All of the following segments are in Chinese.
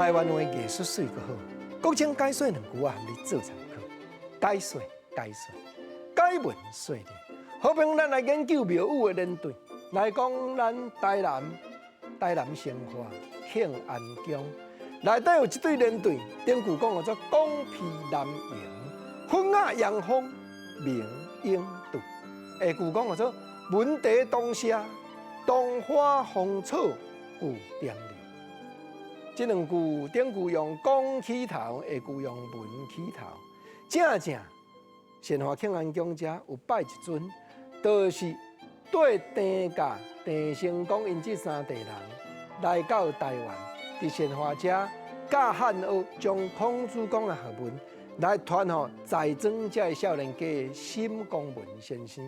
台湾话艺术水阁好，国情解说两句啊，含你做参考。解说，解文说理。好朋友，咱来研究庙宇的年代，来讲咱台南生活庆安宫内底有一对年代，典故讲叫做光皮蓝萤，粉雅阳风明英度。下句讲叫做文茶当下，当花芳草古点流。这两句典故用光起头，下句用文起头。正善化庆安宫遮有拜一尊，就是对地价地成公因这三代人来到台湾，伫善化遮教汉学，将孔子讲的学问来传予在庄遮的少年家沈光文先生。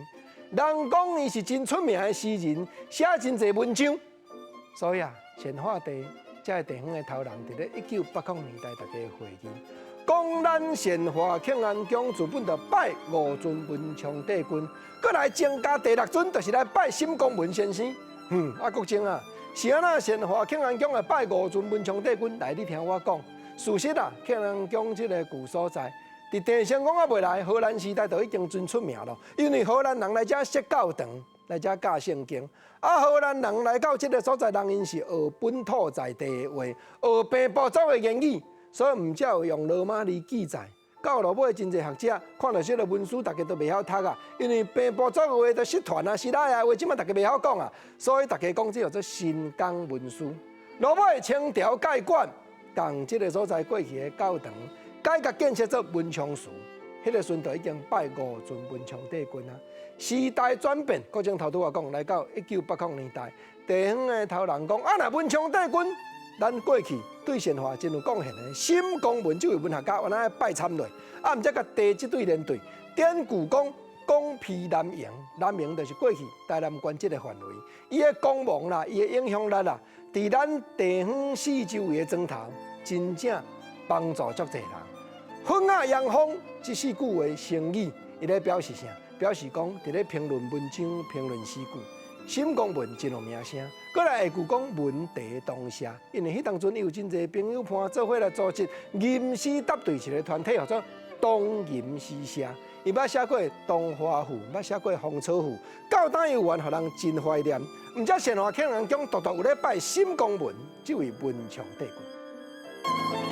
人讲伊是真出名的诗人，写真侪文章，所以善化地这地方的头人，伫咧1980年代，大家会议讲咱善化庆安宫自本就拜5尊文昌帝君，搁来增加第6尊，就是来拜沈光文先生。国情是安那善化庆安宫来拜5尊文昌帝君，来你听我讲。事实庆安宫这个旧所在，伫地成公未来，荷兰时代就已经真出名了，因为荷兰人来遮设教堂，来遮教圣经。荷兰人来到这个所在，人因是学本土在地的话，学平埔族的言语。所以唔只有用罗马尼记载，到落尾真侪学者看到这个文书，大家都袂晓读啊。因为平埔族的话，就失传啊、失赖啊，话即摆大家袂晓讲啊。所以大家讲这叫做新港文书。落尾清朝改管，将这个所在过去的教堂改革建设做文昌祠。迄个时阵已经拜5尊文昌帝君啊。时代转变，国情头拄我讲，来到1980年代，地方的头人讲若文昌帝君。咱过去对善化真有贡献的沈光文这位文学家，原来拜参落，毋则甲第这对年代典故讲光皮蓝萤，蓝萤就是过去台南县这个范围，伊的光芒啦，伊的影响力啦，伫咱地方四周围的庄头，真正帮助足侪人。粉雅阳风这4句话成语，伊咧表示啥？表示讲伫咧评论文章、评论诗句。沈光文真有名声，过来下句讲文茶当下，因为迄当阵有真侪朋友伴做伙来组织吟诗答对一个团体，叫做东吟诗社。伊捌写过《东华赋》，捌写过《芳草赋》，到当有完，互人真怀念。毋则善化庆安宫独独有咧拜沈光文这位文昌帝君。